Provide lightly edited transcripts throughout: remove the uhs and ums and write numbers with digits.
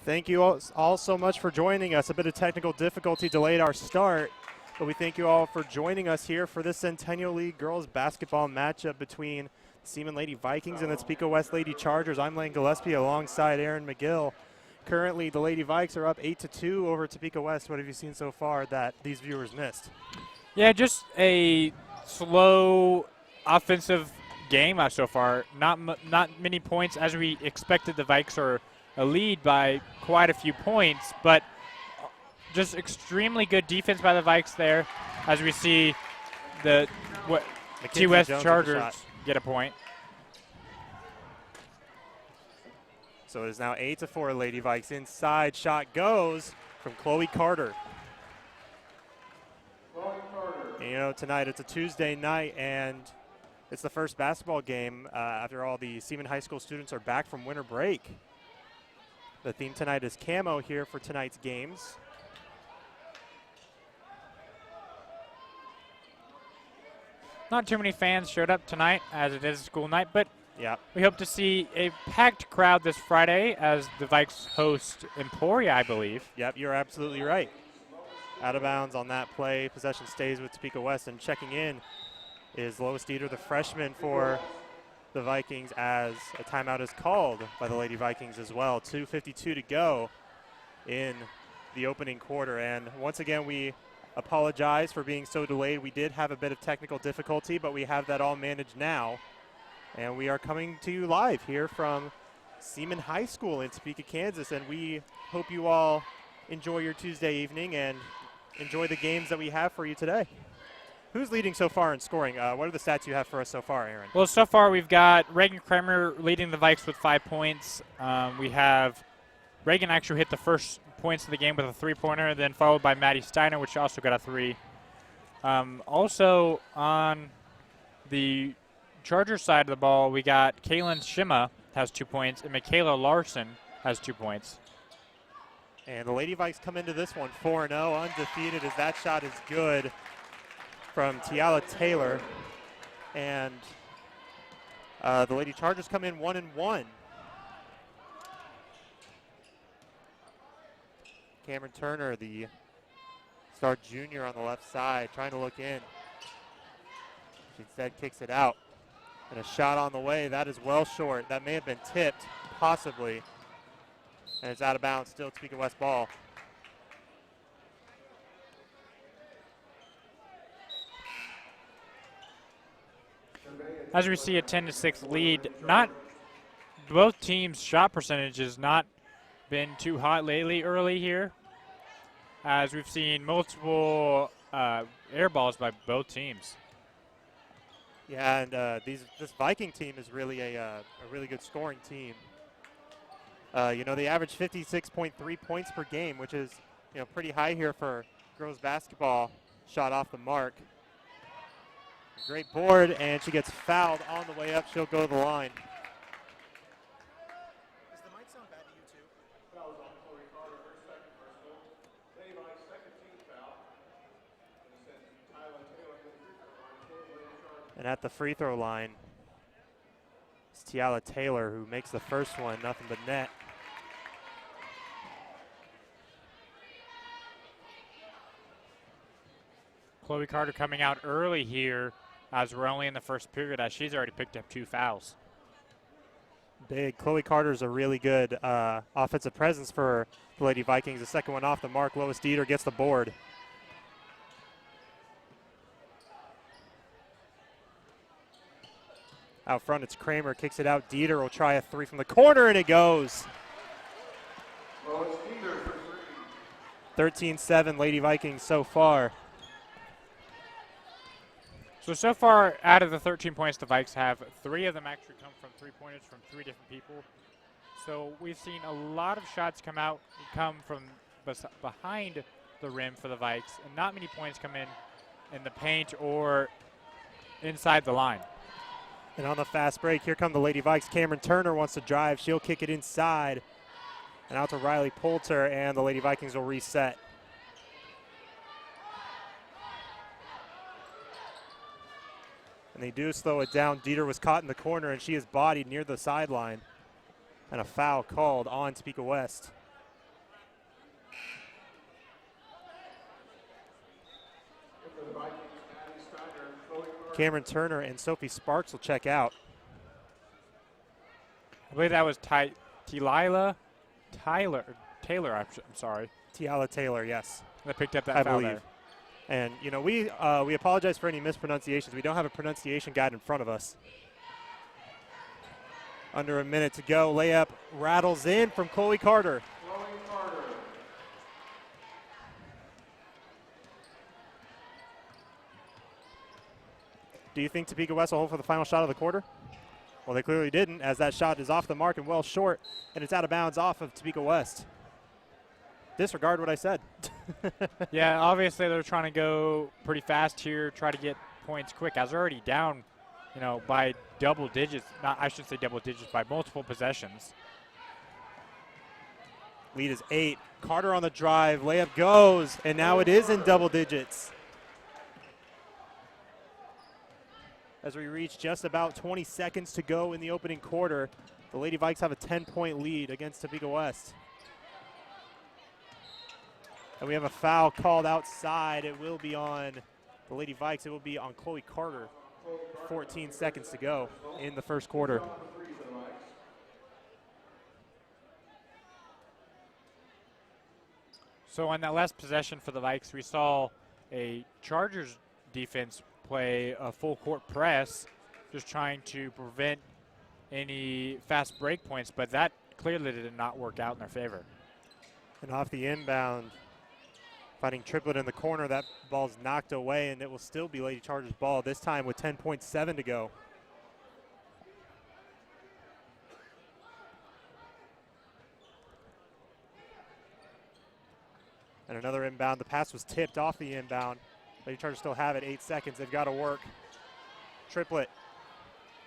Thank you all so much for joining us. A bit of technical difficulty delayed our start, but we thank you all for joining us here for this Centennial League girls basketball matchup between Seaman Lady Vikings and the Topeka West Lady Chargers. I'm Lane Gillespie alongside Aaron McGill. Currently, the Lady Vikes are up 8-2 over Topeka West. What have you seen so far that these viewers missed? Yeah, just a slow offensive game so far. Not many points as we expected. The Vikes are a lead by quite a few points, but just extremely good defense by the Vikes there as we see the T West Chargers get a point. So it is now 8-4 Lady Vikes. Inside shot goes from Chloe Carter. And, you know, tonight it's a Tuesday night and it's the first basketball game after all the Seaman High School students are back from winter break. The theme tonight is camo here for tonight's games. Not too many fans showed up tonight as it is a school night, but yeah, we hope to see a packed crowd this Friday as the Vikes host Emporia, I believe. Yep, you're absolutely right. Out of bounds on that play. Possession stays with Topeka West, and checking in is Lois Dieter, the freshman for the Vikings, as a timeout is called by the Lady Vikings as well. 2:52 to go in the opening quarter. And once again, we apologize for being so delayed. We did have a bit of technical difficulty, but we have that all managed now. And we are coming to you live here from Seaman High School in Topeka, Kansas. And we hope you all enjoy your Tuesday evening and enjoy the games that we have for you today. Who's leading so far in scoring? What are the stats you have for us so far, Aaron? Well, so far we've got Reagan Kramer leading the Vikes with 5 points. We have Reagan actually hit the first points of the game with a three-pointer, then followed by Maddie Steiner, which also got a 3. Also on the Charger side of the ball, we got Kaylin Shima has 2 points, and Michaela Larson has 2 points. And the Lady Vikes come into this one 4-0, undefeated, as that shot is good from Tiala Taylor. And the Lady Chargers come in 1-1. Cameron Turner, the star junior on the left side, trying to look in. She instead kicks it out. And a shot on the way. That is well short. That may have been tipped, possibly. And it's out of bounds, still Topeka West ball. As we see a 10-6 lead, not both teams' shot percentages not been too hot lately early here, as we've seen multiple air balls by both teams. Yeah, and this Viking team is really a really good scoring team. You know, they average 56.3 points per game, which is, you know, pretty high here for girls basketball. Shot off the mark. Great board, and she gets fouled on the way up. She'll go to the line. Does the mic sound bad to you too? Foul was on Chloe Carter, her second personal. Lady Vikes' second team foul. And it says Tyler Taylor to the free throw line for the Lady Chargers. And at the free throw line, it's Tiala Taylor who makes the first one, nothing but net. Chloe Carter coming out early here as we're only in the first period, as she's already picked up 2 fouls. Big. Chloe Carter's a really good offensive presence for the Lady Vikings. The second one off the mark. Lois Dieter gets the board. Out front, it's Kramer. Kicks it out. Dieter will try a 3 from the corner, and it goes. Lois Dieter for 3. 13-7 Lady Vikings so far. So far, out of the 13 points the Vikes have, 3 of them actually come from three-pointers from 3 different people. So we've seen a lot of shots come from behind the rim for the Vikes, and not many points come in the paint or inside the line. And on the fast break, here come the Lady Vikes. Cameron Turner wants to drive. She'll kick it inside. And out to Riley Poulter, and the Lady Vikings will reset. And they do slow it down. Dieter was caught in the corner, and she is bodied near the sideline. And a foul called on Topeka West. Cameron Turner and Sophie Sparks will check out. I believe that was Taylor, I'm sorry. Tiala Taylor, yes. That picked up that I foul believe. there. And, you know, we apologize for any mispronunciations. We don't have a pronunciation guide in front of us. Under a minute to go. Layup rattles in from Chloe Carter. Do you think Topeka West will hold for the final shot of the quarter? Well, they clearly didn't, as that shot is off the mark and well short, and it's out of bounds off of Topeka West. Disregard what I said. Yeah, obviously they're trying to go pretty fast here, try to get points quick. I was already down, you know, by double digits. I shouldn't say double digits, by multiple possessions. Lead is 8. Carter on the drive. Layup goes, and now it is in double digits. As we reach just about 20 seconds to go in the opening quarter, the Lady Vikes have a 10-point lead against Topeka West. And we have a foul called outside. It will be on the Lady Vikes. It will be on Chloe Carter. 14 seconds to go in the first quarter. So on that last possession for the Vikes, we saw a Chargers defense play a full court press, just trying to prevent any fast break points, but that clearly did not work out in their favor. And off the inbound, finding Triplet in the corner, that ball's knocked away, and it will still be Lady Chargers ball, this time with 10.7 to go. And another inbound. The pass was tipped off the inbound. Lady Chargers still have it. 8 seconds. They've got to work. Triplet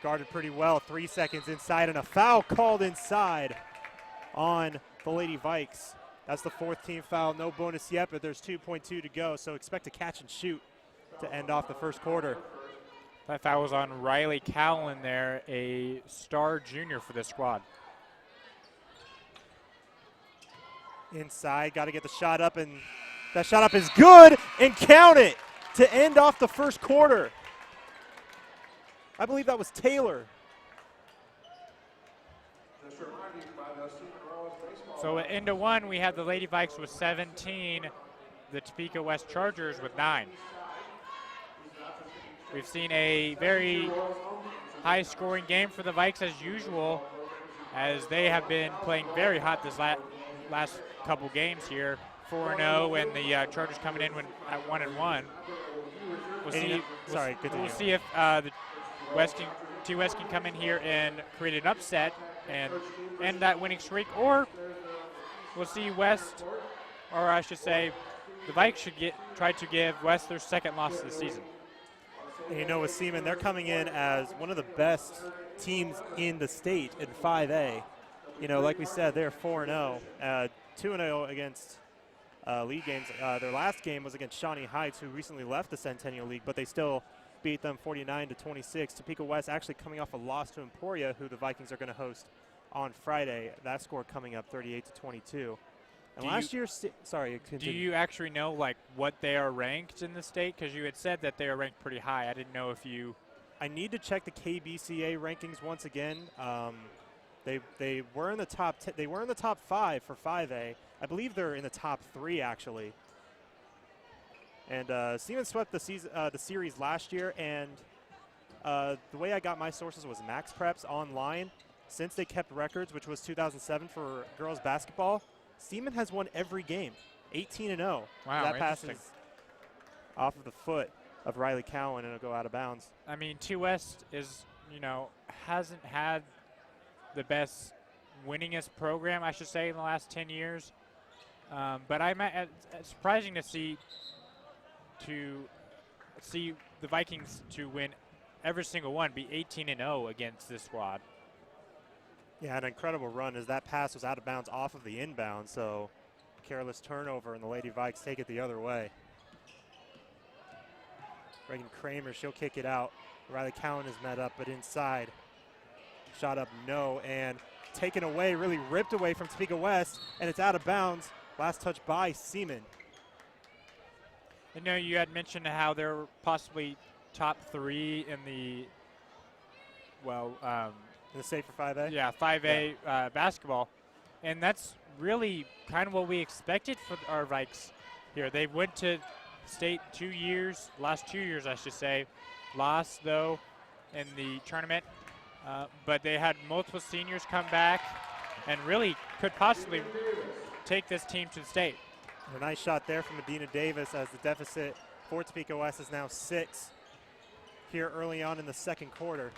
guarded pretty well. 3 seconds inside, and a foul called inside on the Lady Vikes. That's the 4th team foul. No bonus yet, but there's 2.2 to go, so expect a catch and shoot to end off the first quarter. That foul was on Riley Cowan there, a star junior for this squad. Inside, got to get the shot up, and that shot up is good, and count it to end off the first quarter. I believe that was Taylor. So at end of one, we have the Lady Vikes with 17, the Topeka West Chargers with 9. We've seen a very high-scoring game for the Vikes as usual, as they have been playing very hot this last couple games here. 4-0, and the Chargers coming in at 1-1. We'll see if the T West can come in here and create an upset and end that winning streak, or we'll see West, or I should say, the Vikes should try to give West their second loss of the season. And you know, with Seaman, they're coming in as one of the best teams in the state in 5A. You know, like we said, they're 4-0, 2-0 against league games. Their last game was against Shawnee Heights, who recently left the Centennial League, but they still beat them 49-26. Topeka West actually coming off a loss to Emporia, who the Vikings are going to host on Friday. That score coming up 38-22. And last year, sorry, continue. Do you actually know like what they are ranked in the state? Because you had said that they are ranked pretty high. I didn't know if you. I need to check the KBCA rankings once again. They were in the top 10, they were in the top 5 for 5A. I believe they're in the top 3 actually. And Seaman swept the series last year, and the way I got my sources was Max Preps online. Since they kept records, which was 2007 for girls basketball, Seaman has won every game, 18-0. Wow, that passes off of the foot of Riley Cowan, and it'll go out of bounds. I mean, T West is, hasn't had the best winningest program, I should say, in the last 10 years. But it's surprising to see the Vikings to win every single one, be 18-0 against this squad. Yeah, an incredible run as that pass was out of bounds off of the inbound, so careless turnover, and the Lady Vikes take it the other way. Reagan Kramer, she'll kick it out. Riley Cowan is met up, but inside. Shot up, no, and taken away, really ripped away from Topeka West, and it's out of bounds. Last touch by Seaman. I know you had mentioned how they're possibly top 3 in the, In the state for 5A? yeah, 5A basketball. And that's really kind of what we expected for our Vikes here. They went to state last 2 years, I should say. Lost, though, in the tournament. But they had multiple seniors come back and really could possibly take this team to the state. A nice shot there from Medina Davis as the deficit for Topeka West is now 6 here early on in the second quarter.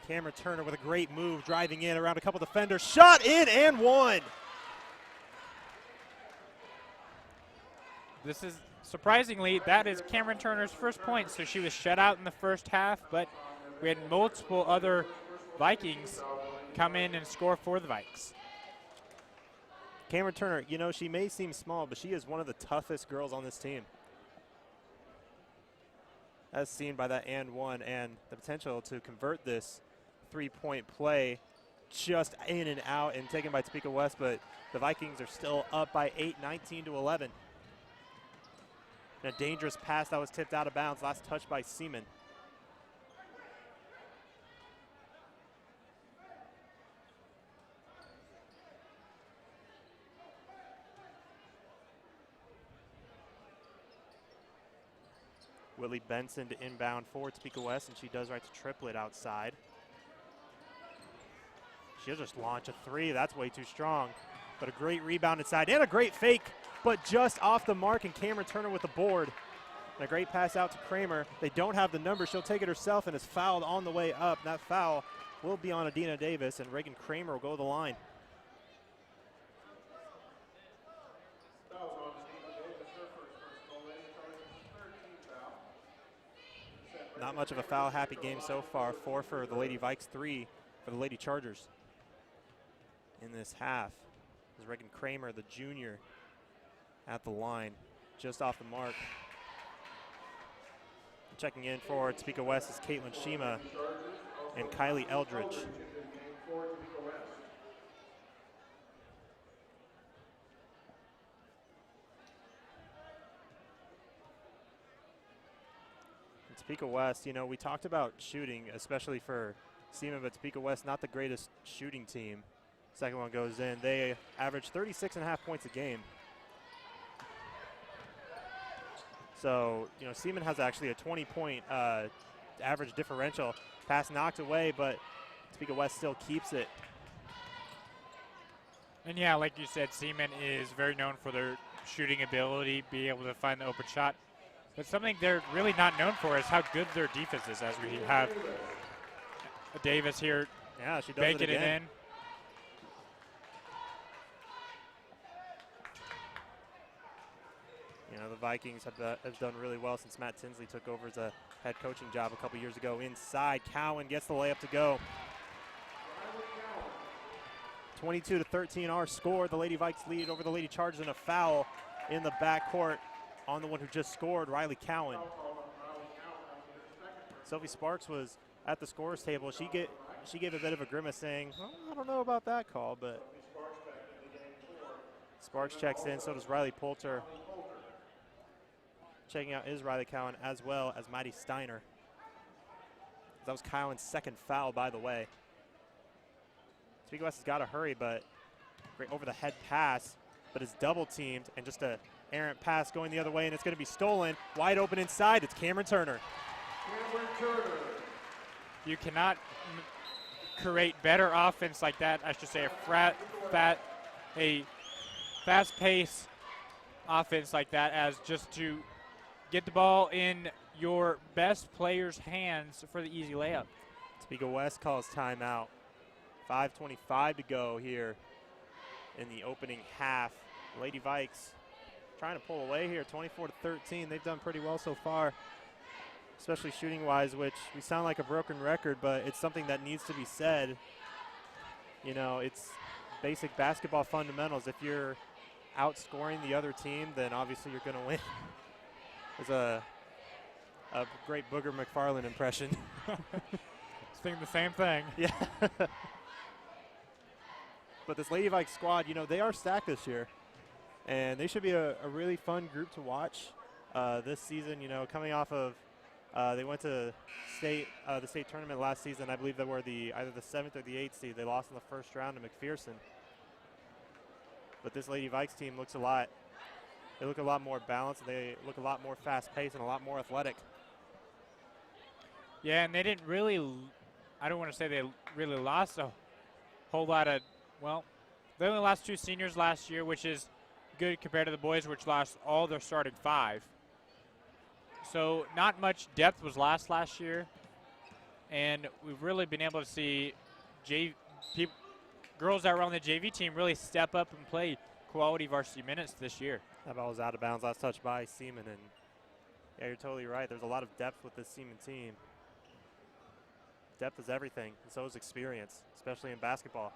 Cameron Turner with a great move, driving in around a couple defenders. Shot in and one. This is, surprisingly, that is Cameron Turner's first point, so she was shut out in the first half, but we had multiple other Vikings come in and score for the Vikes. Cameron Turner, you know, she may seem small, but she is one of the toughest girls on this team. As seen by that and one, and the potential to convert this three-point play just in and out and taken by Topeka West, but the Vikings are still up by 8, 19-11. And a dangerous pass that was tipped out of bounds, last touch by Seaman. Willie Benson to inbound for Topeka West, and she does right to triplet outside. She'll just launch a 3. That's way too strong. But a great rebound inside and a great fake, but just off the mark, and Cameron Turner with the board. And a great pass out to Kramer. They don't have the number. She'll take it herself and is fouled on the way up. That foul will be on Adina Davis, and Reagan Kramer will go to the line. Not much of a foul-happy game so far. 4 for the Lady Vikes, 3 for the Lady Chargers in this half. Is Reagan Kramer, the junior, at the line, just off the mark. Checking in for Topeka West is Caitlin Shima and Kylie Eldridge. Topeka West, you know, we talked about shooting, especially for Seaman, but Topeka West, not the greatest shooting team. Second one goes in. They average 36.5 points a game. So, you know, Seaman has actually a 20-point average differential. Pass knocked away, but Topeka West still keeps it. And yeah, like you said, Seaman is very known for their shooting ability, being able to find the open shot. But something they're really not known for is how good their defense is, as we have Davis here she does banking it in. You know, the Vikings have done really well since Matt Tinsley took over as a head coaching job a couple years ago. Inside, Cowan gets the layup to go. 22-13 our score. The Lady Vikes lead over the Lady Chargers, and a foul in the backcourt on the one who just scored, Riley Cowan. Sophie Sparks was at the scorer's table. She gave a bit of a grimace saying, well, I don't know about that call, but Sparks checks in, so does Riley Poulter. Checking out is Riley Cowan as well as Maddie Steiner. That was Cowan's second foul, by the way. Topeka West has got to hurry, but great over-the-head pass, but is double-teamed, and just a errant pass going the other way, and it's going to be stolen. Wide open inside. It's Cameron Turner. Cameron Turner. You cannot create better offense like that. I should say a fast-paced offense like that as just to get the ball in your best player's hands for the easy layup. Topeka West calls timeout. 5:25 to go here in the opening half. Lady Vikes trying to pull away here, 24-13. They've done pretty well so far, especially shooting-wise, which we sound like a broken record, but it's something that needs to be said. You know, it's basic basketball fundamentals. If you're outscoring the other team, then obviously you're going to win. It's a great Booger McFarland impression. Thinking the same thing. Yeah. But this Lady Vikes squad, you know, they are stacked this year. And they should be a really fun group to watch this season, you know, coming off of They went to the state tournament last season. I believe they were either the 7th or the 8th seed. They lost in the first round to McPherson. But this Lady Vikes team looks they look a lot more balanced. They look a lot more fast-paced and a lot more athletic. Yeah, and they didn't really, I don't want to say they really lost a whole lot of, well, they only lost 2 seniors last year, which is good compared to the boys, which lost all their starting 5. So not much depth was lost last year, and we've really been able to see girls that were on the JV team really step up and play quality varsity minutes this year. That ball was out of bounds, last touch by Seaman, and yeah, you're totally right. There's a lot of depth with this Seaman team. Depth is everything, and so is experience, especially in basketball.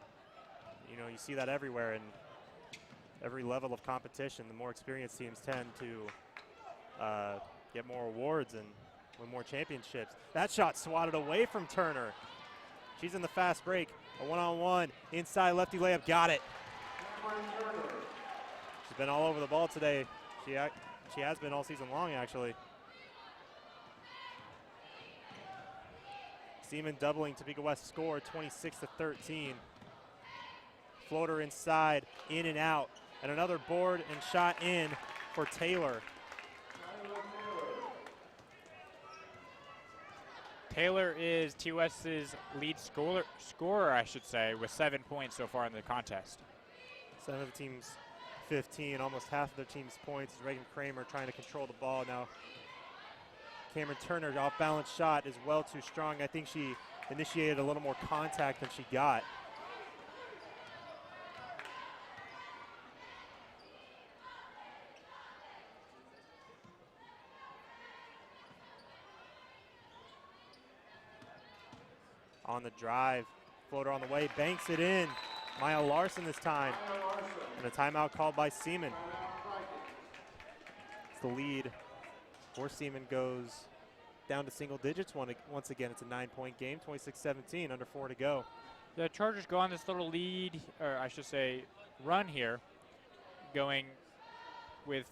You know, you see that everywhere, and every level of competition, the more experienced teams tend to get more awards and win more championships. That shot swatted away from Turner. She's in the fast break. A one-on-one, inside lefty layup, got it. She's been all over the ball today. She has been all season long, actually. Seaman doubling Topeka West score, 26-13. Floater inside, in and out. And another board and shot in for Taylor. Taylor is TWS's lead scorer, I should say, with 7 points so far in the contest. 7 of the team's 15, almost half of their team's points. Reagan Kramer trying to control the ball now. Cameron Turner, off-balance shot is well too strong. I think she initiated a little more contact than she got. On the drive, floater on the way, banks it in. Maya Larson this time, and a timeout called by Seaman. It's the lead for Seaman goes down to single digits once again. It's a 9-point game, 26-17, under 4 to go. The Chargers go on this little lead, or I should say run here, going with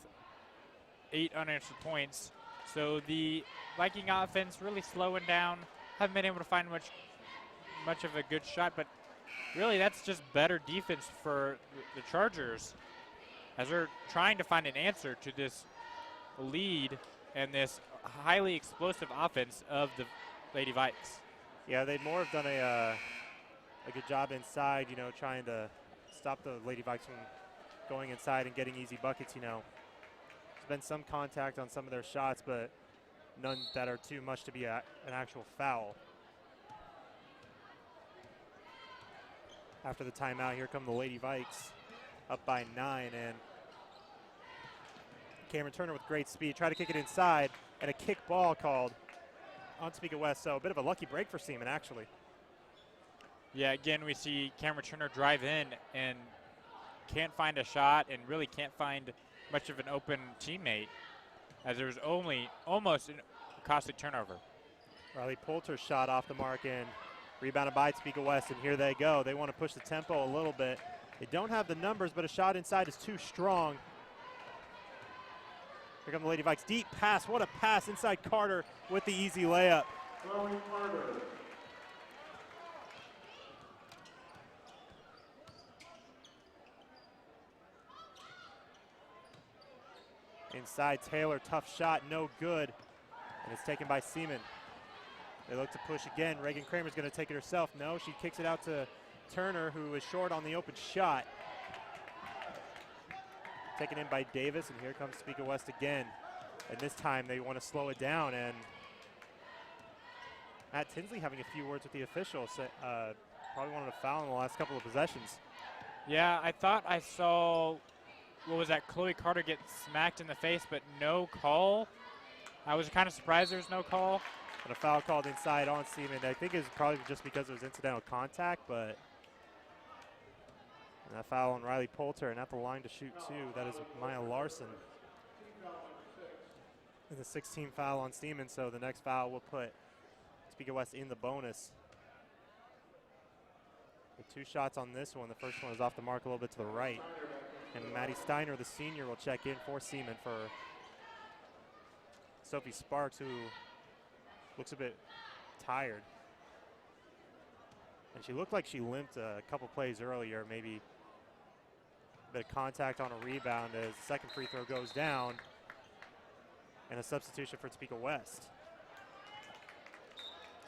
8 unanswered points. So the Viking offense really slowing down. Haven't been able to find much of a good shot, but really that's just better defense for the Chargers as they're trying to find an answer to this lead and this highly explosive offense of the Lady Vikes. Yeah, they'd more have done a good job inside, you know, trying to stop the Lady Vikes from going inside and getting easy buckets, you know. There's been some contact on some of their shots, but none that are too much to be an actual foul. After the timeout, here come the Lady Vikes up by 9, and Cameron Turner with great speed. Try to kick it inside, and a kick ball called on Topeka West. So a bit of a lucky break for Seaman, actually. Yeah, again, we see Cameron Turner drive in and can't find a shot and really can't find much of an open teammate as there was only almost a costly turnover. Riley Poulter's shot off the mark and rebounded by Topeka West, and here they go. They want to push the tempo a little bit. They don't have the numbers, but a shot inside is too strong. Here come the Lady Vikes. Deep pass. What a pass inside Carter with the easy layup. Inside Taylor, tough shot, no good. And it's taken by Seaman. They look to push again. Reagan Kramer's going to take it herself. No, she kicks it out to Turner, who is short on the open shot. Taken in by Davis, and here comes Topeka West again. And this time they want to slow it down, and Matt Tinsley having a few words with the officials. Probably wanted a foul in the last couple of possessions. Yeah, I thought I saw, what was that, Chloe Carter get smacked in the face, but no call. I was kind of surprised there was no call. And a foul called inside on Seaman. I think it's probably just because it was incidental contact, but and that foul on Riley Poulter, and at the line to shoot too. That is Maya Larson. And the 16th foul on Seaman, so the next foul will put Topeka West in the bonus. With 2 shots on this one. The first one is off the mark a little bit to the right. And Maddie Steiner, the senior, will check in for Seaman for Sophie Sparks, who looks a bit tired. And she looked like she limped a couple plays earlier, maybe a bit of contact on a rebound as the second free throw goes down. And a substitution for Topeka West.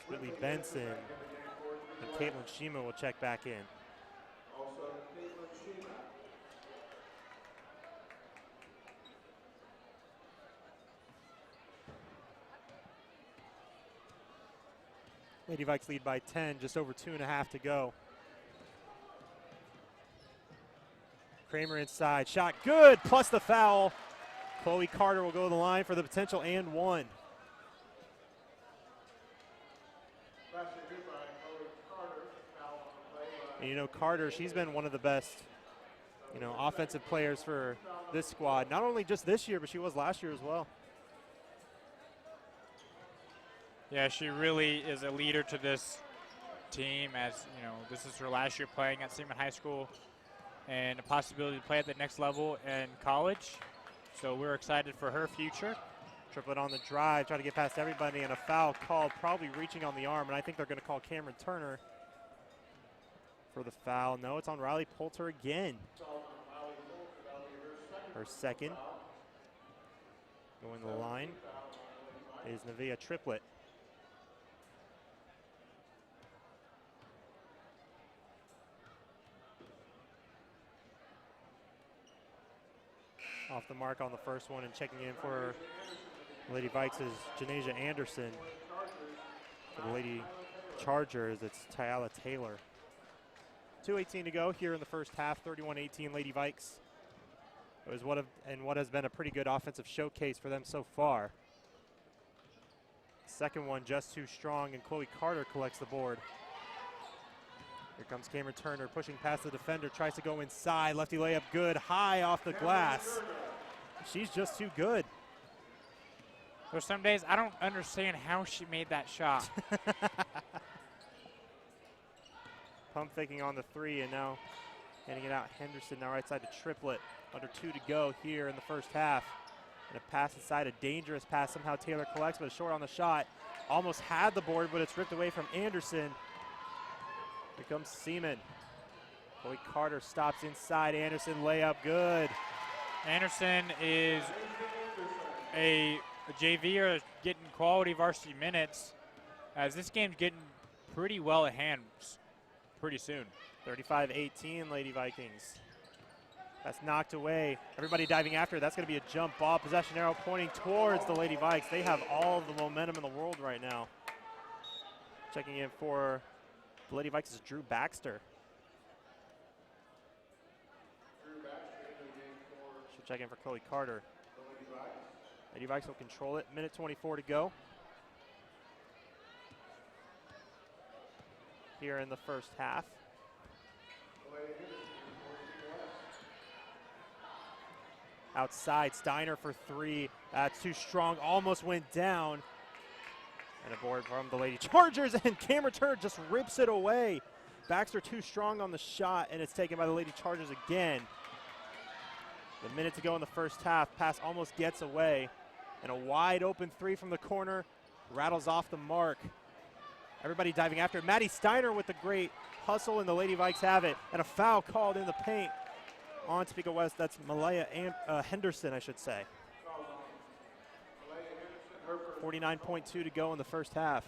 Whitley Benson and Caitlin Seaman will check back in. Also, Caitlin Seaman. Lady Vikes lead by 10, just over 2.5 to go. Kramer inside, shot good, plus the foul. Chloe Carter will go to the line for the potential and one. Basket hit by Chloe Carter. Foul on the play by And you know, Carter, she's been one of the best, you know, offensive players for this squad. Not only just this year, but she was last year as well. Yeah, she really is a leader to this team, as you know, this is her last year playing at Seaman High School and a possibility to play at the next level in college. So we're excited for her future. Triplet on the drive, try to get past everybody, and a foul called, probably reaching on the arm, and I think they're going to call Cameron Turner for the foul. No, it's on Riley Poulter again. Her second. Going to the line is Nevaeh Triplet. Off the mark on the first one, and checking in for Lady Vikes is Janasia Anderson. For the Lady Chargers, it's Tyala Taylor. 2:18 to go here in the first half, 31-18 Lady Vikes. It was what has been a pretty good offensive showcase for them so far. Second one just too strong, and Chloe Carter collects the board. Here comes Cameron Turner pushing past the defender, tries to go inside. Lefty layup good, high off the glass. She's just too good. There's some days I don't understand how she made that shot. Pump faking on the three, and now handing it out. Henderson now right side to Triplet. Under 2 to go here in the first half. And a pass inside, a dangerous pass. Somehow Taylor collects, but it's short on the shot. Almost had the board, but it's ripped away from Anderson. Here comes Seaman. Chloe Carter stops inside. Anderson layup good. Anderson is a JV getting quality varsity minutes, as this game's getting pretty well at hand pretty soon. 35-18 Lady Vikings. That's knocked away. Everybody diving after. That's going to be a jump ball. Possession arrow pointing towards the Lady Vikes. They have all the momentum in the world right now. Checking in for the Lady Vikes is Drew Baxter. She'll check in for Chloe Carter. Lady Vikes will control it. Minute 24 to go. Here in the first half. Outside, Steiner for three. That's too strong, almost went down. And a board from the Lady Chargers, and Cameron Turner just rips it away. Baxter too strong on the shot, and it's taken by the Lady Chargers again. The minute to go in the first half, pass almost gets away. And a wide open three from the corner, rattles off the mark. Everybody diving after. Maddie Steiner with the great hustle, and the Lady Vikes have it. And a foul called in the paint on Topeka West. That's Malaya Henderson, I should say. 49.2 to go in the first half.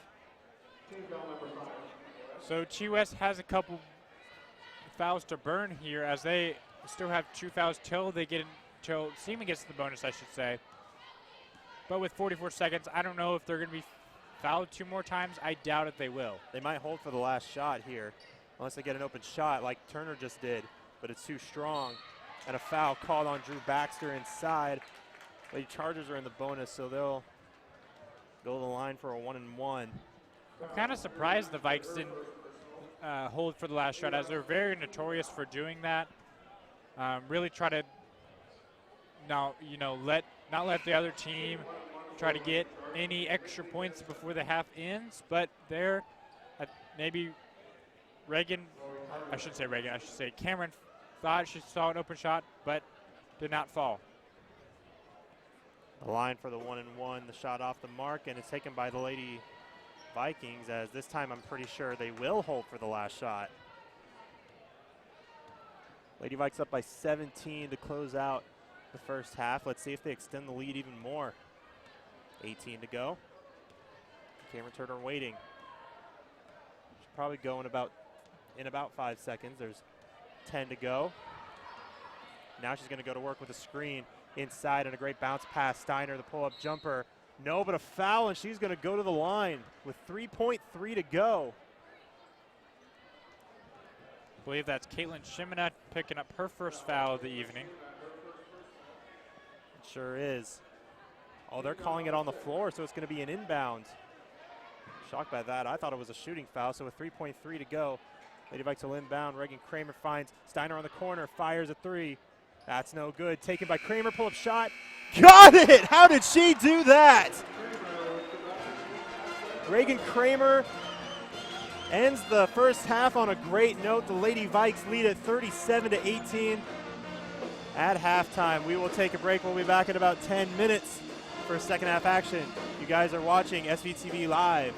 So Chi West has a couple fouls to burn here, as they still have 2 fouls till Seaman gets the bonus, I should say. But with 44 seconds, I don't know if they're going to be fouled 2 more times. I doubt it they will. They might hold for the last shot here, unless they get an open shot like Turner just did, but it's too strong. And a foul called on Drew Baxter inside. Lady Chargers are in the bonus, so they'll go to the line for a 1-and-1. I'm kind of surprised the Vikes didn't hold for the last shot, as they're very notorious for doing that. Really try to not let the other team try to get any extra points before the half ends. But there, maybe Cameron thought she saw an open shot, but did not fall. The line for the 1-and-1, the shot off the mark, and it's taken by the Lady Vikings, as this time I'm pretty sure they will hold for the last shot. Lady Vikes up by 17 to close out the first half. Let's see if they extend the lead even more. 18 to go. Cameron Turner waiting. She's probably going in about 5 seconds. There's 10 to go. Now she's going to go to work with a screen inside and a great bounce pass. Steiner, the pull-up jumper. No, but a foul, and she's going to go to the line with 3.3 to go. I believe that's Caitlin Shimina picking up her first foul of the evening. It sure is. Oh, they're calling it on the floor, so it's going to be an inbound. Shocked by that. I thought it was a shooting foul, so with 3.3 to go, Lady Vikes will inbound. Reagan Kramer finds Steiner on the corner, fires a three. That's no good. Taken by Kramer, pull-up shot. Got it! How did she do that? Reagan Kramer ends the first half on a great note. The Lady Vikes lead at 37-18 at halftime. We will take a break. We'll be back in about 10 minutes for second half action. You guys are watching SVTV Live.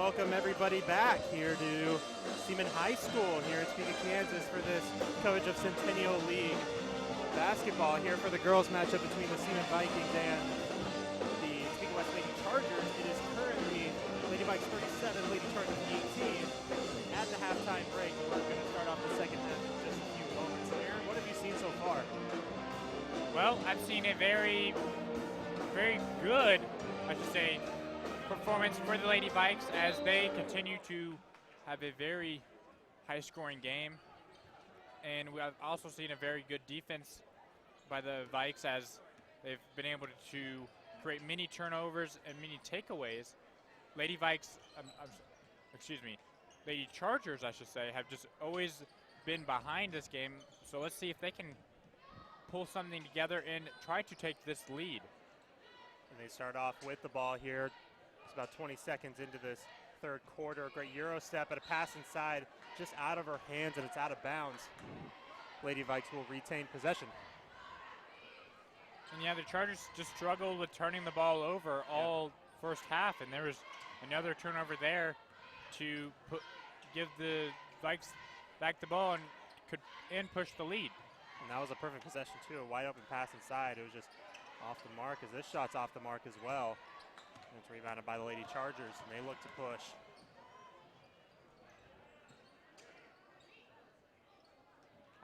welcome everybody back here to Seaman High School here in Topeka, Kansas for this coverage of Centennial League basketball here for the girls matchup between the Seaman Vikings and the Topeka West Lady Chargers. It is currently Lady Vikes 37, Lady Chargers 18. At the halftime break, we're going to start off the second half in just a few moments. Aaron, what have you seen so far? Well, I've seen a very, very good, I should say, performance for the Lady Vikes as they continue to have a very high-scoring game. And I've also seen a very good defense by the Vikes as they've been able to create many turnovers and many takeaways. Lady Vikes, Lady Chargers, I should say, have just always been behind this game. So let's see if they can pull something together and try to take this lead. And they start off with the ball here. It's about 20 seconds into this third quarter. Great Euro step at a pass inside, just out of her hands, and it's out of bounds. Lady Vikes will retain possession. And yeah, the Chargers just struggled with turning the ball over all first half, and there was another turnover there to give the Vikes back the ball and push the lead. And that was a perfect possession too, a wide open pass inside. It was just off the mark, as this shot's off the mark as well. And it's rebounded by the Lady Chargers, and they look to push.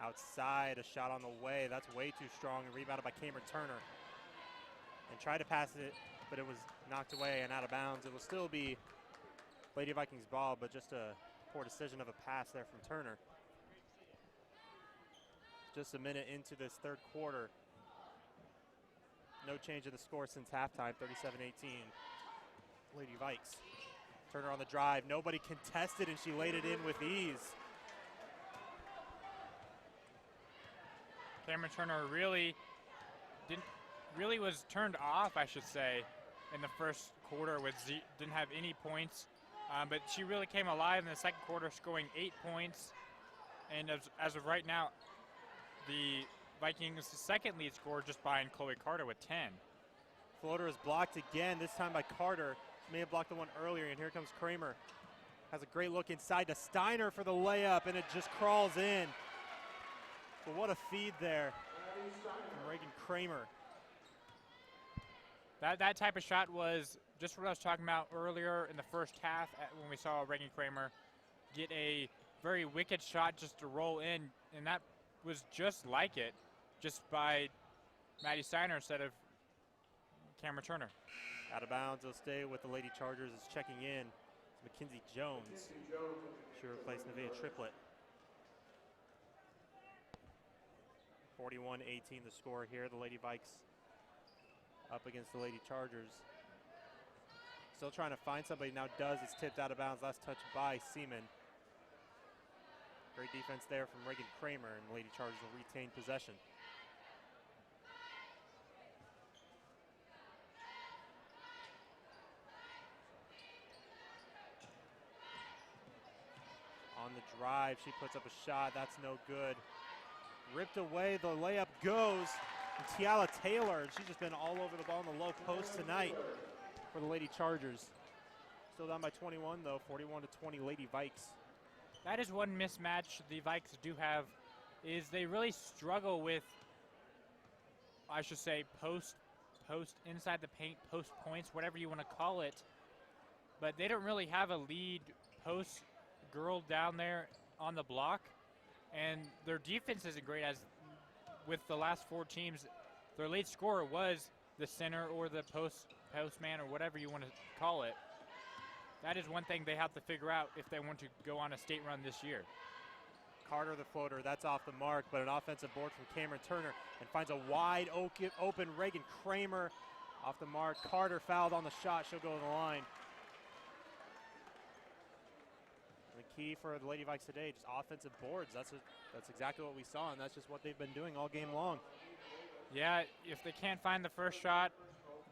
Outside, a shot on the way. That's way too strong, and rebounded by Cameron Turner. And tried to pass it, but it was knocked away and out of bounds. It will still be Lady Vikings ball, but just a poor decision of a pass there from Turner. Just a minute into this third quarter. No change in the score since halftime, 37-18. Lady Vikes. Turner on the drive. Nobody contested, and she laid it in with ease. Cameron Turner really was turned off, I should say, in the first quarter. Didn't have any points, but she really came alive in the second quarter, scoring 8 points. And as of right now, the Vikings' second lead scorer just behind Chloe Carter with 10. Floater is blocked again, this time by Carter. She may have blocked the one earlier, and here comes Kramer. Has a great look inside to Steiner for the layup, and it just crawls in. But what a feed there from Reagan Kramer. That type of shot was just what I was talking about earlier in the first half when we saw Reagan Kramer get a very wicked shot just to roll in, and that was just like it, just by Maddie Steiner instead of Cameron Turner. Out of bounds, they'll stay with the Lady Chargers. Is checking in Mackenzie Jones. She replaced Nevaeh Triplett. 41-18 the score here. The Lady Vikes up against the Lady Chargers. Still trying to find somebody. Now it's tipped out of bounds. Last touch by Seaman. Great defense there from Reagan Kramer, and the Lady Chargers will retain possession. On the drive, she puts up a shot. That's no good. Ripped away, the layup goes. And Tiala Taylor, and she's just been all over the ball in the low post tonight for the Lady Chargers. Still down by 21 though, 41-20 Lady Vikes. That is one mismatch the Vikes do have, is they really struggle with, I should say, post inside the paint, post points, whatever you want to call it. But they don't really have a lead post girl down there on the block. And their defense isn't great, as with the last 4 teams, their lead scorer was the center or the postman or whatever you want to call it. That is one thing they have to figure out if they want to go on a state run this year. Carter the floater, that's off the mark, but an offensive board from Cameron Turner, and finds a wide open Reagan Kramer off the mark. Carter fouled on the shot, she'll go to the line. The key for the Lady Vikes today, just offensive boards. That's exactly what we saw, and that's just what they've been doing all game long. Yeah, if they can't find the first shot,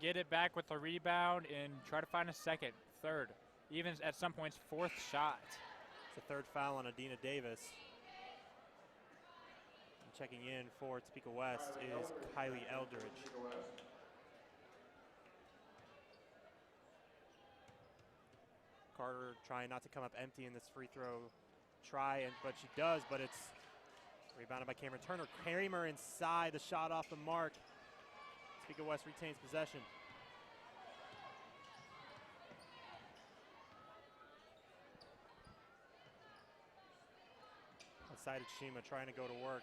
get it back with a rebound and try to find a second, third, even at some points, 4th shot. It's the 3rd foul on Adina Davis. And checking in for Topeka West is Kylie Eldridge. Carter trying not to come up empty in this free throw try, but she does, but it's rebounded by Cameron Turner. Kramer inside, the shot off the mark. Topeka West retains possession. Outside of Shima trying to go to work.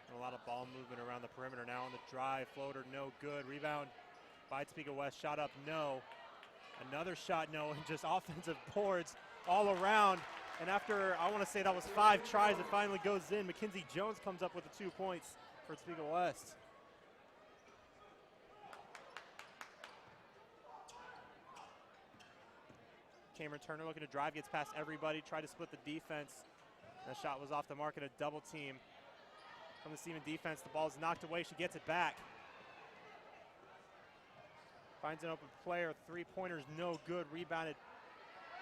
And a lot of ball movement around the perimeter now on the drive. Floater, no good. Rebound by Topeka West. Shot up, no. Another shot, no. And just offensive boards all around. And after, I want to say that was 5 tries, it finally goes in. Mackenzie Jones comes up with the 2 points for Topeka West. Cameron Turner looking to drive, gets past everybody, tried to split the defense. That shot was off the mark at a double team from the Seaman defense. The ball is knocked away, she gets it back. Finds an open player, 3-pointers, no good, rebounded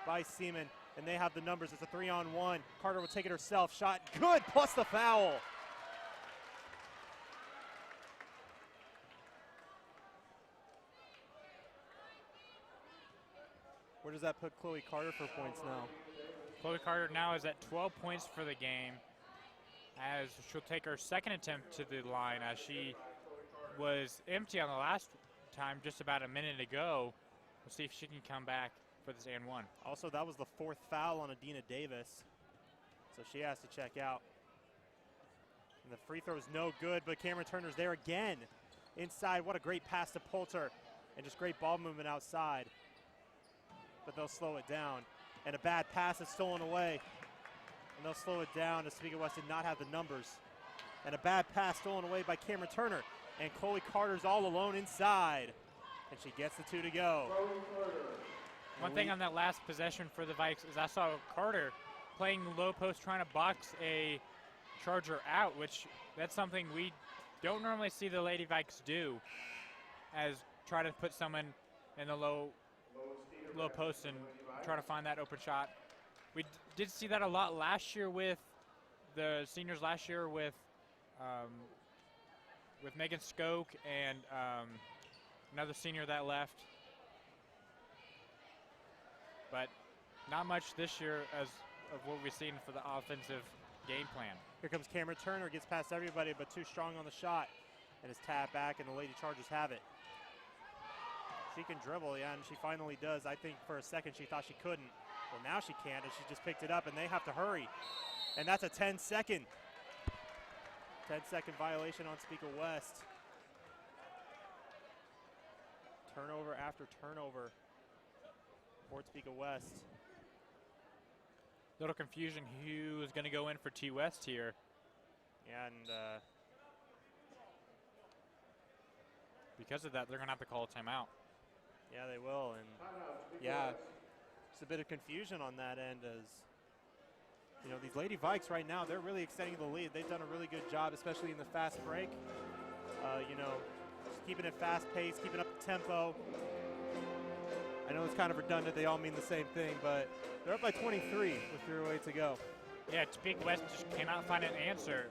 by Seaman, and they have the numbers. It's a 3-on-1. Carter will take it herself, shot good, plus the foul. Where does that put Chloe Carter for points now? Chloe Carter now is at 12 points for the game, as she'll take her second attempt to the line, as she was empty on the last time just about a minute ago. We'll see if she can come back for this and one. Also, that was the 4th foul on Adina Davis, so she has to check out. And the free throw is no good, but Cameron Turner's there again. Inside, what a great pass to Poulter, and just great ball movement outside. But they'll slow it down. And a bad pass is stolen away. And they'll slow it down as Topeka West did not have the numbers. And a bad pass stolen away by Cameron Turner. And Chloe Carter's all alone inside. And she gets the 2 to go. One thing on that last possession for the Vikes is I saw Carter playing low post trying to box a Charger out, which that's something we don't normally see the Lady Vikes do, as try to put someone in the low post and try to find that open shot. We did see that a lot last year with the seniors last year with Megan Skoke and another senior that left. But not much this year as of what we've seen for the offensive game plan. Here comes Cameron Turner, gets past everybody, but too strong on the shot. And is tapped back, and the Lady Chargers have it. She can dribble, yeah, and she finally does. I think for a second she thought she couldn't. Well, now she can, and she just picked it up, and they have to hurry. And that's a 10-second violation on Topeka West. Turnover after turnover for Topeka West. Little confusion who is going to go in for T West here. Yeah, and because of that, they're going to have to call a timeout. Yeah, they will, and yeah, just a bit of confusion on that end as, you know, these Lady Vikes right now, they're really extending the lead. They've done a really good job, especially in the fast break. You know, just keeping it fast paced, keeping up the tempo. I know it's kind of redundant, they all mean the same thing, but they're up by 23 with 3:08 to go. Yeah, Topeka West just cannot find an answer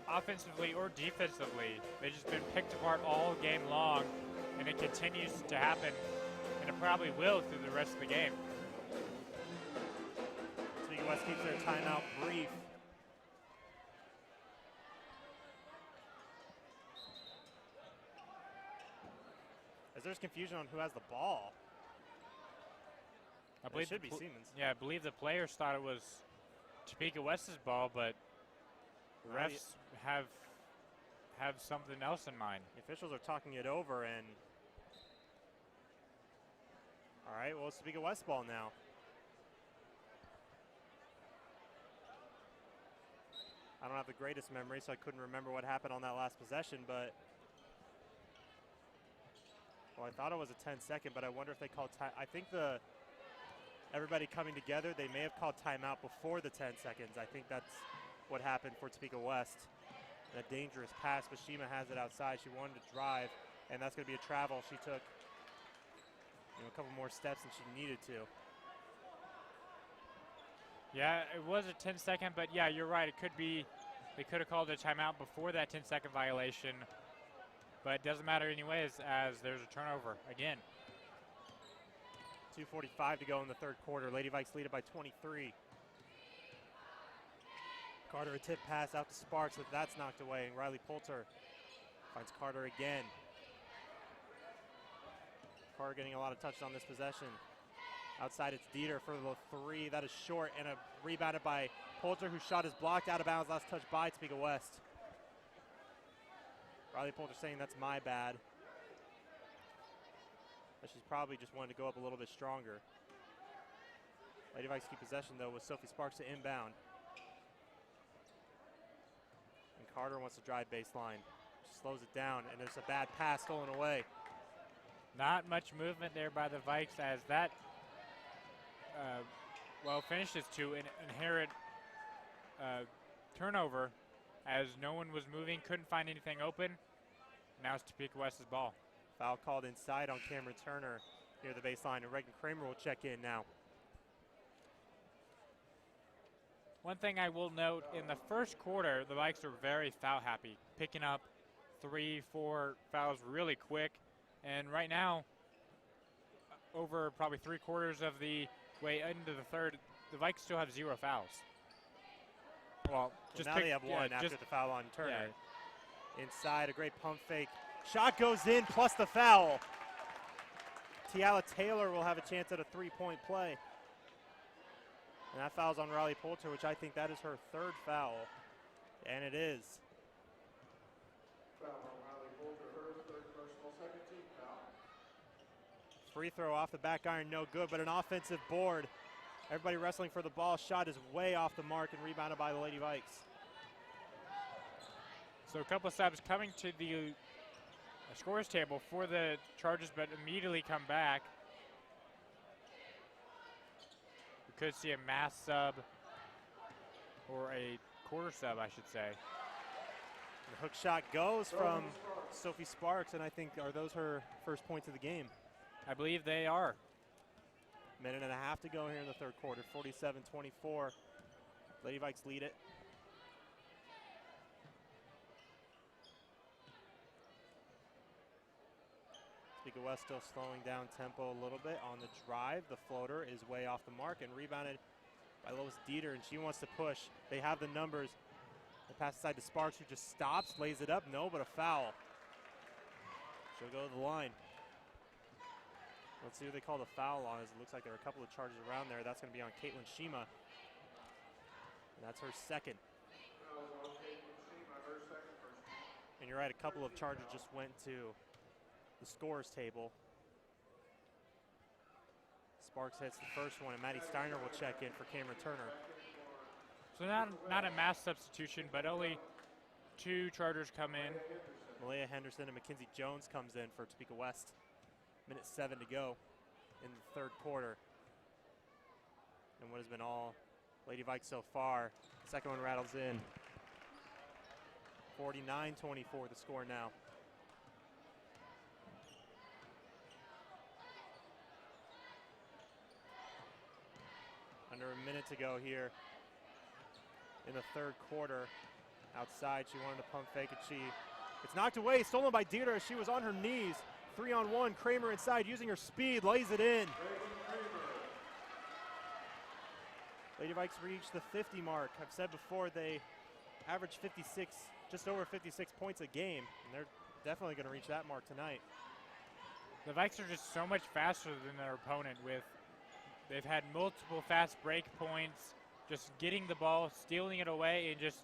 offensively or defensively. They've just been picked apart all game long, and it continues to happen, and it probably will through the rest of the game. Topeka West keeps their timeout brief. As there's confusion on who has the ball. I believe it should be Seaman's. Yeah, I believe the players thought it was Topeka West's ball, but the refs have something else in mind. The officials are talking it over, and all right, well, it's Topeka West ball now. I don't have the greatest memory, so I couldn't remember what happened on that last possession, but well, I thought it was a 10-second, but I wonder if they called time. I think everybody coming together, they may have called timeout before the 10 seconds. I think that's what happened for Topeka West. A dangerous pass, but Shima has it outside. She wanted to drive, and that's going to be a travel. She took, you know, a couple more steps than she needed to. Yeah, it was a 10-second, but yeah, you're right. It could be they could have called a timeout before that 10-second violation, but it doesn't matter anyways as there's a turnover again. 2:45 to go in the third quarter. Lady Vikes lead it by 23. Carter, a tip pass out to Sparks, but that's knocked away, and Riley Poulter finds Carter again. Carter getting a lot of touches on this possession. Outside, it's Dieter for the three. That is short, and a rebounded by Poulter, whose shot is blocked out of bounds. Last touch by Topeka West. Riley Poulter saying that's my bad. But she's probably just wanted to go up a little bit stronger. Lady Vikes keep possession, though, with Sophie Sparks to inbound. And Carter wants to drive baseline. She slows it down, and there's a bad pass stolen away. Not much movement there by the Vikes as that finishes to an inherent turnover as no one was moving, couldn't find anything open. Now it's Topeka West's ball. Foul called inside on Cameron Turner near the baseline, and Reagan Kramer will check in now. One thing I will note, in the first quarter, the Vikes are very foul happy, picking up 3-4 fouls really quick. And right now, over probably 3/4 of the way into the third, the Vikes still have 0 fouls. Well, now they have one after the foul on Turner. Yeah. Inside, a great pump fake. Shot goes in, plus the foul. Tiala Taylor will have a chance at a 3-point play. And that foul's on Riley Poulter, which I think that is her 3rd foul. And it is. Foul on Riley Poulter, her 3rd personal, 2nd team foul. Free throw off the back iron, no good, but an offensive board. Everybody wrestling for the ball. Shot is way off the mark and rebounded by the Lady Vikes. So a couple of subs coming to the scores table for the Chargers, but immediately come back. We could see a mass sub, or a quarter sub, I should say. The hook shot goes from Sophie Sparks, and I think, are those her first points of the game? I believe they are. Minute and a half to go here in the third quarter, 47-24. Lady Vikes lead it. Topeka West still slowing down tempo a little bit on the drive. The floater is way off the mark and rebounded by Lois Dieter, and she wants to push. They have the numbers. They pass aside to Sparks, who just stops, lays it up. No, but a foul. She'll go to the line. Let's see who they call the foul on. It looks like there are a couple of charges around there. That's going to be on Caitlin Shima. And that's her 2nd. And you're right, a couple of charges just went to the scores table. Sparks hits the first one, and Maddie Steiner will check in for Cameron Turner. So not a mass substitution, but only 2 Chargers come in. Malaya Henderson and Mackenzie Jones comes in for Topeka West. Minute 7 to go in the third quarter. And what has been all Lady Vikes so far. Second one rattles in. 49-24 the score now. Under a minute to go here in the third quarter. Outside, she wanted to pump fake it. It's knocked away, stolen by Dieter as she was on her knees. 3-on-1, Kramer inside, using her speed, lays it in. Lady Vikes reached the 50 mark. I've said before they average 56, just over 56 points a game, and they're definitely going to reach that mark tonight. The Vikes are just so much faster than their opponent. They've had multiple fast break points, just getting the ball, stealing it away, and just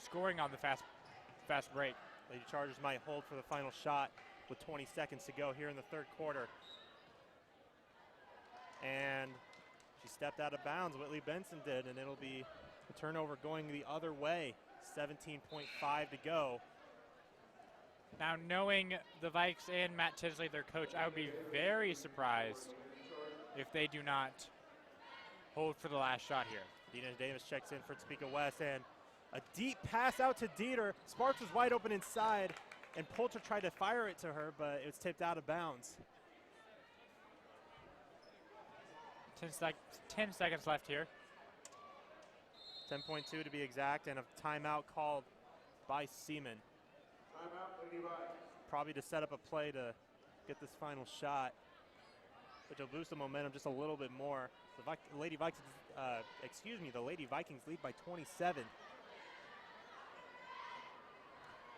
scoring on the fast break. Lady Chargers might hold for the final shot with 20 seconds to go here in the third quarter. And she stepped out of bounds, Whitley Benson did, and it'll be a turnover going the other way. 17.5 to go. Now, knowing the Vikes and Matt Tisley, their coach, I would be very surprised if they do not hold for the last shot here. Dina Davis checks in for Topeka West, and a deep pass out to Dieter. Sparks was wide open inside, and Poulter tried to fire it to her, but it was tipped out of bounds. 10 seconds left here. 10.2 to be exact, and a timeout called by Seaman. Timeout, Lady Vikes. Probably to set up a play to get this final shot. which will boost the momentum just a little bit more. The Lady Vikings, the Lady Vikings lead by 27.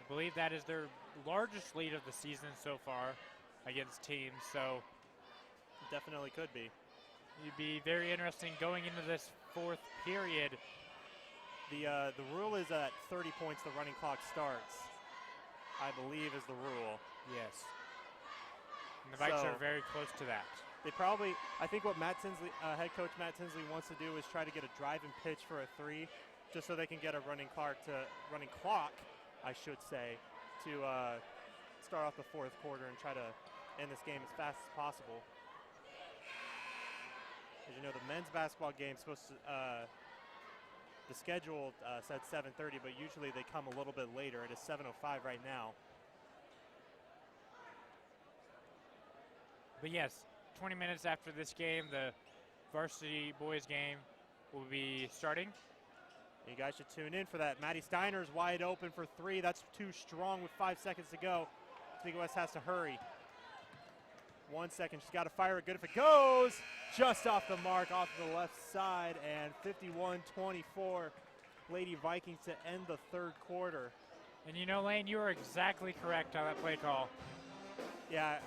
I believe that is their largest lead of the season so far against teams, so Definitely could be. it'd be very interesting going into this fourth period. The rule is at 30 points the running clock starts, I believe is the rule. Yes. And the Vikes So- are very close to that. They probably, I think what Matt Tinsley, head coach Matt Tinsley wants to do is try to get a drive and pitch for a 3, just so they can get a running clock, I should say, to start off the fourth quarter and try to end this game as fast as possible. As you know, the men's basketball game is supposed to, the schedule said 7:30, but usually they come a little bit later. It is 7:05 right now. But yes, 20 minutes after this game, the varsity boys game will be starting. You guys should tune in for that. Maddie Steiner's wide open for 3. That's too strong with 5 seconds to go. Topeka West has to hurry. 1 second, she's got to fire it good if it goes. Just off the mark, off the left side, and 51-24, Lady Vikings to end the third quarter. And you know, Lane, you are exactly correct on that play call. Yeah,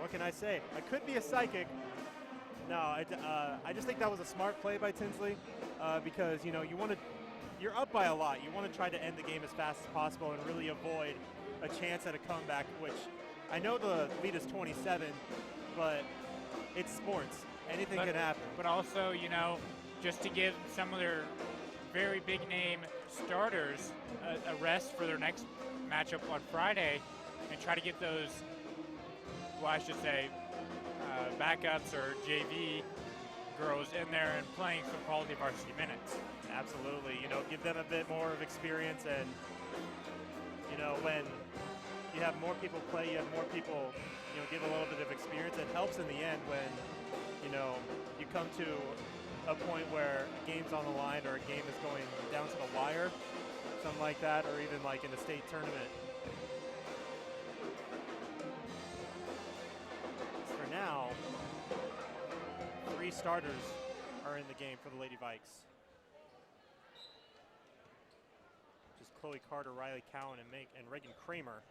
what can I say? I could be a psychic. No, I just think that was a smart play by Tinsley because, you know, you're up by a lot. You want to try to end the game as fast as possible and really avoid a chance at a comeback, which I know the lead is 27, but it's sports. Anything can happen. But also, you know, just to give some of their very big name starters a rest for their next matchup on Friday and try to get those, well, I should say, backups or JV girls in there and playing some quality varsity minutes. Absolutely. You know, give them a bit more of experience, and, you know, when you have more people play, you have more people, you know, give a little bit of experience. It helps in the end when, you know, you come to a point where a game's on the line or a game is going down to the wire, something like that, or even like in the state tournament. For now, 3 starters are in the game for the Lady Vikes. Just Chloe Carter, Riley Cowan, and Reagan Kramer.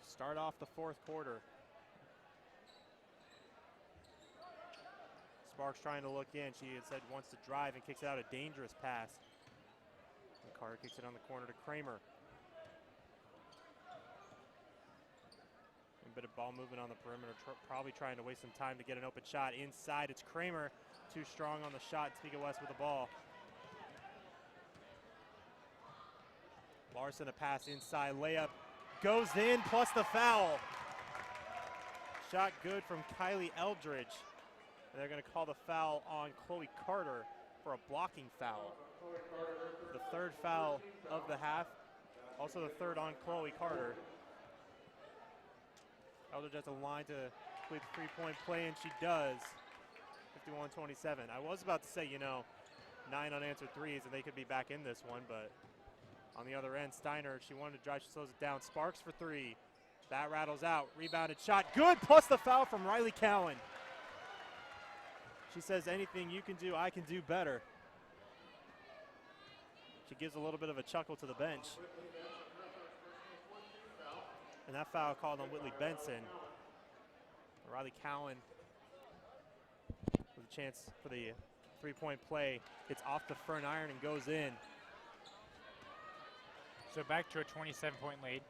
Start off the fourth quarter. Sparks trying to look in. She had said wants to drive and kicks out a dangerous pass. And Carter kicks it on the corner to Kramer. A bit of ball movement on the perimeter, probably trying to waste some time to get an open shot. Inside, it's Kramer, too strong on the shot. Topeka West with the ball. Larson a pass inside, layup goes in, plus the foul. Shot good from Kylie Eldridge. And they're going to call the foul on Chloe Carter for a blocking foul. The third foul of the half, also the third on Chloe Carter. Eldridge has a line to complete the 3-point play, and she does. 51-27. I was about to say, you know, 9 unanswered threes, and they could be back in this one, but on the other end, Steiner, she wanted to drive, she slows it down. Sparks for 3. That rattles out. Rebounded shot. Good, plus the foul from Riley Cowan. She says, anything you can do, I can do better. She gives a little bit of a chuckle to the bench. And that foul called on Whitley Benson. Riley Cowan with a chance for the 3-point play. It's off the front iron and goes in. So back to a 27-point lead.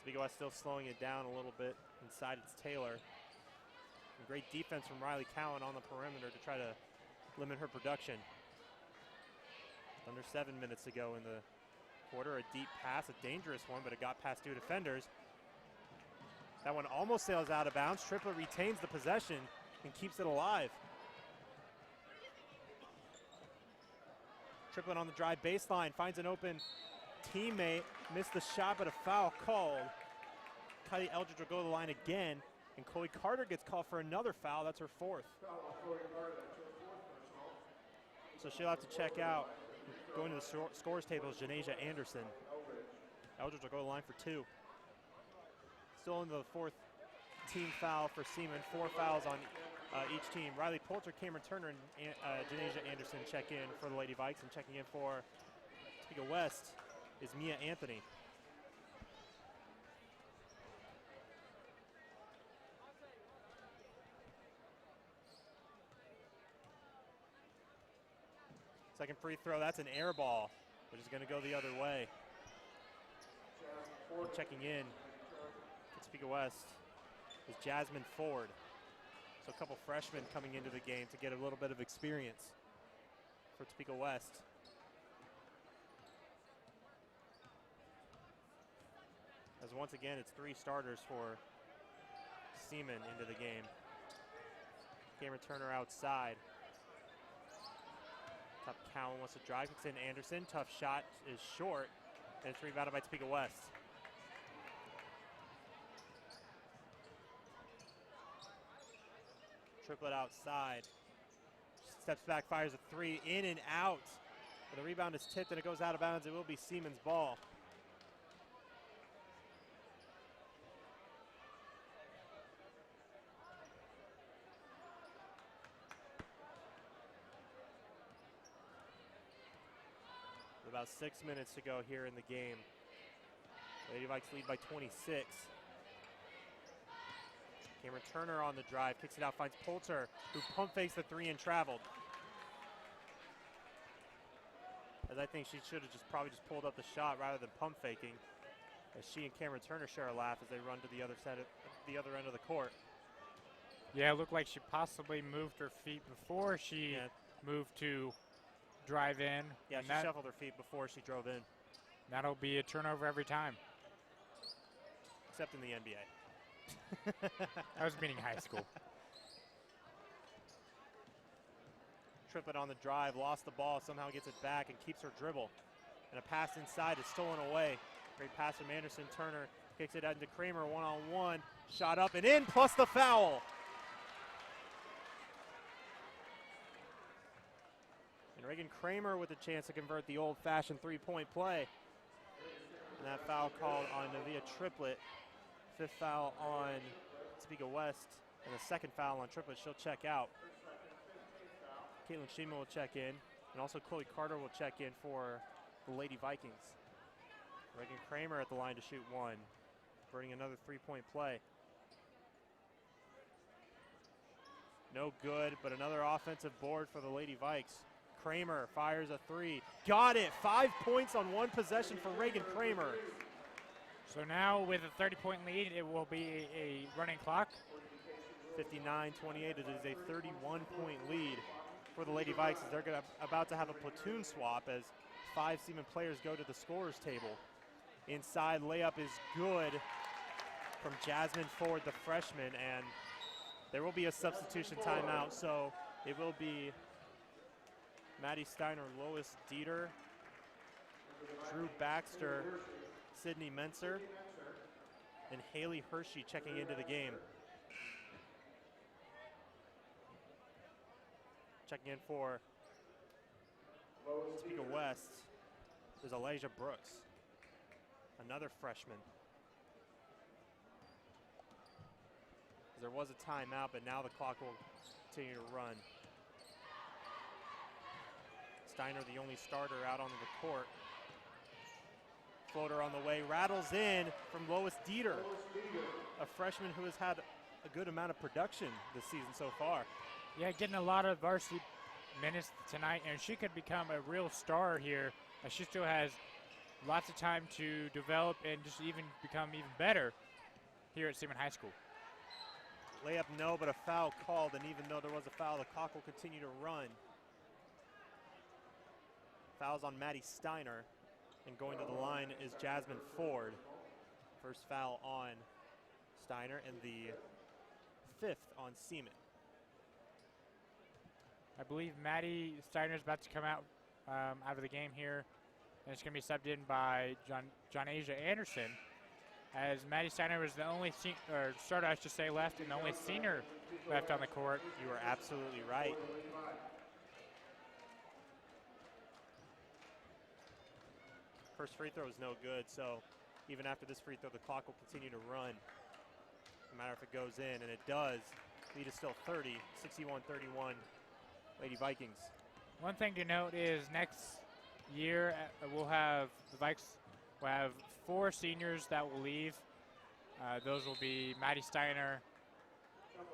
Topeka West still slowing it down a little bit. Inside it's Taylor. And great defense from Riley Cowan on the perimeter to try to limit her production. Under 7 minutes to go in the quarter. A deep pass, a dangerous one, but it got past 2 defenders. That one almost sails out of bounds. Triplett retains the possession and keeps it alive. Triplett on the drive baseline, finds an open teammate, missed the shot, but a foul called. Kylie Eldridge will go to the line again, and Chloe Carter gets called for another foul. That's her 4th. So she'll have to check out. Going to the scores table is Janasia Anderson. Eldridge will go to the line for 2. Still in the 4th team foul for Seaman. 4 fouls on each team. Riley Poulter, Cameron Turner, and Janasia Anderson check in for the Lady Vikes, and checking in for Topeka West is Mia Anthony. Second free throw, that's an air ball, which is going to go the other way. And checking in for Topeka West is Jasmine Ford. So a couple freshmen coming into the game to get a little bit of experience for Topeka West. As once again, it's 3 starters for Seaman into the game. Cameron Turner outside. Top Cowan wants to drive, kicks in Anderson. Tough shot is short, and it's rebounded by Topeka West. Triplet outside. Steps back, fires a 3, in and out. But the rebound is tipped and it goes out of bounds. It will be Seaman's ball. With about 6 minutes to go here in the game. Lady Vikes lead by 26. Cameron Turner on the drive, kicks it out, finds Poulter, who pump fakes the 3 and traveled. As I think she should have probably pulled up the shot rather than pump faking. As she and Cameron Turner share a laugh as they run to the other side of the other end of the court. Yeah, it looked like she possibly moved her feet before she moved to drive in. Yeah, she shuffled her feet before she drove in. That'll be a turnover every time. Except in the NBA. I was meaning high school. Triplet on the drive, lost the ball, somehow gets it back and keeps her dribble. And a pass inside is stolen away. Great pass from Anderson. Turner kicks it out into Kramer, one-on-one. Shot up and in, plus the foul. And Reagan Kramer with a chance to convert the old-fashioned three-point play. And that foul called on Navia Triplet. 5th foul on Topeka West, and the 2nd foul on Triplet. She'll check out. Caitlin Seaman will check in, and also Chloe Carter will check in for the Lady Vikings. Reagan Kramer at the line to shoot 1, burning another 3-point play. No good, but another offensive board for the Lady Vikes. Kramer fires a 3. Got it! 5 points on 1 possession for Reagan Kramer. So now with a 30-point lead, it will be a running clock. 59-28, it is a 31-point lead for the Lady Vikes as they're about to have a platoon swap as 5 Seaman players go to the scorer's table. Inside layup is good from Jasmine Ford, the freshman, and there will be a substitution timeout, so it will be Maddie Steiner, Lois Dieter, Drew Baxter, Sydney Menser, and Haley Hershey checking into the game. Checking in for Topeka West is Elijah Brooks, another freshman. There was a timeout, but now the clock will continue to run. Steiner, the only starter out on the court. Floater on the way, rattles in from Lois Dieter, a freshman who has had a good amount of production this season so far. Yeah, getting a lot of varsity minutes tonight, and she could become a real star here. She still has lots of time to develop and just even become even better here at Seaman High School. Layup no, but a foul called, and even though there was a foul, the clock will continue to run. Fouls on Maddie Steiner, and going to the line is Jasmine Ford. First foul on Steiner, and the 5th on Seaman. I believe Maddie Steiner is about to come out of the game here, and it's going to be subbed in by Jonasia Anderson, as Maddie Steiner was the only starter, I should say, left, and the only senior left on the court. You are absolutely right. First free throw is no good, so even after this free throw, the clock will continue to run, no matter if it goes in, and it does. Lead is still 30, 61-31, Lady Vikings. One thing to note is next year we'll have the Vikes will have 4 seniors that will leave. Those will be Maddie Steiner,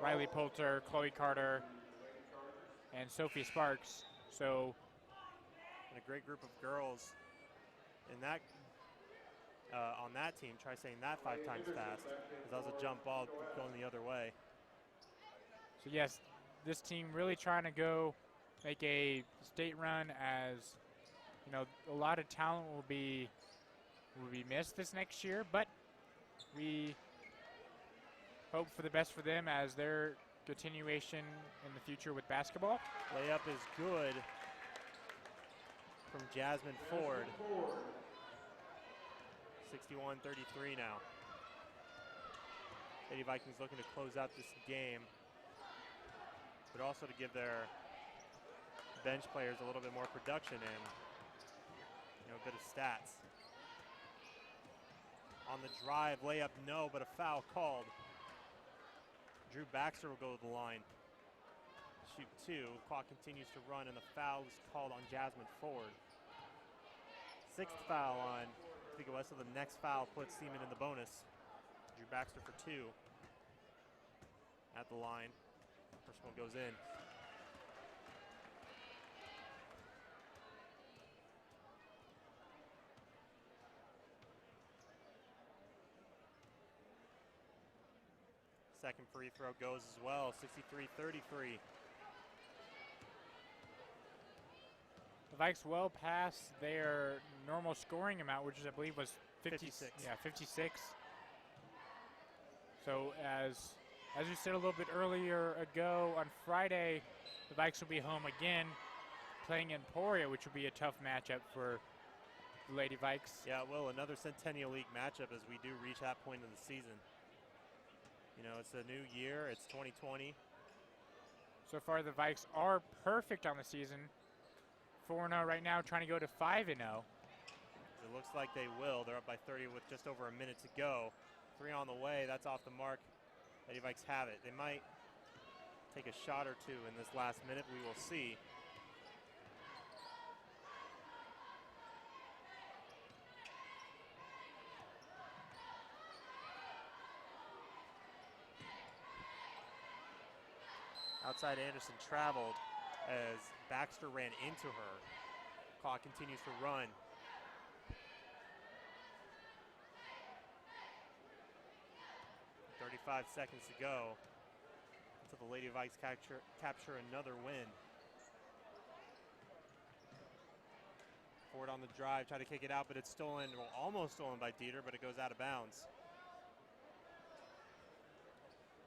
Riley Poulter, Chloe Carter, and Sophie Sparks. So, and a great group of girls in that on that team. Try saying that 5 times fast, because that was a jump ball going the other way. So yes, this team really trying to go make a state run, as you know, a lot of talent will be missed this next year, but we hope for the best for them as their continuation in the future with basketball. Layup is good from Jasmine Ford. 61-33 now. Lady Vikings looking to close out this game, but also to give their bench players a little bit more production and a bit of stats. On the drive, layup no, but a foul called. Drew Baxter will go to the line. Shoot 2, clock continues to run, and the foul is called on Jasmine Ford. 6th foul on Topeka West, so the next foul puts Seaman in the bonus. Drew Baxter for 2 at the line. First one goes in. Second free throw goes as well, 63-33. The Vikes well past their normal scoring amount, which I believe was 56. Yeah, 56. So as you said a little bit earlier ago, on Friday, the Vikes will be home again, playing Emporia, which will be a tough matchup for the Lady Vikes. Yeah, well, another Centennial League matchup as we do reach that point of the season. You know, it's a new year, it's 2020. So far, the Vikes are perfect on the season. 4-0 right now, trying to go to 5-0. It looks like they will. They're up by 30 with just over a minute to go. 3 on the way, that's off the mark. Lady Vikes have it. They might take a shot or 2 in this last minute, we will see. Outside Anderson traveled as Baxter ran into her. Clock continues to run. .35 seconds to go until the Lady Vikes capture another win. Ford on the drive, try to kick it out, but it's stolen, well, almost stolen by Dieter, but it goes out of bounds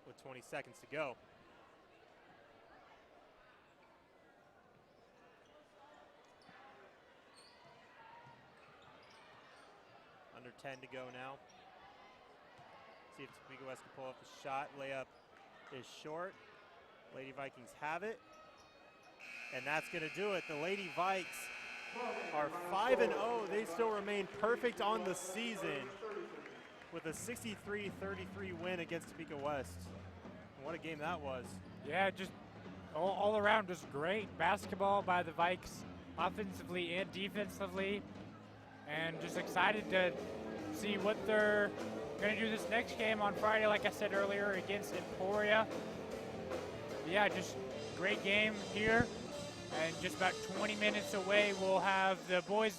with 20 seconds to go. Under 10 to go now. See if Topeka West can pull off the shot. Layup is short. Lady Vikings have it. And that's going to do it. The Lady Vikes are 5-0. They still remain perfect on the season with a 63-33 win against Topeka West. And what a game that was. Yeah, just all around just great basketball by the Vikes, offensively and defensively. And just excited to see what they're going to do this next game on Friday, like I said earlier, against Emporia. Yeah, just great game here. And just about 20 minutes away, we'll have the boys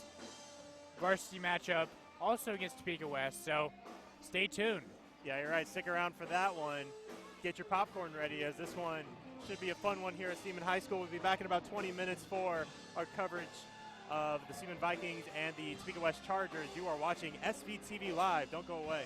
varsity matchup also against Topeka West. So stay tuned. Yeah, you're right. Stick around for that one. Get your popcorn ready, as this one should be a fun one here at Seaman High School. We'll be back in about 20 minutes for our coverage of the Seaman Vikings and the Topeka West Chargers. You are watching SVTV Live. Don't go away.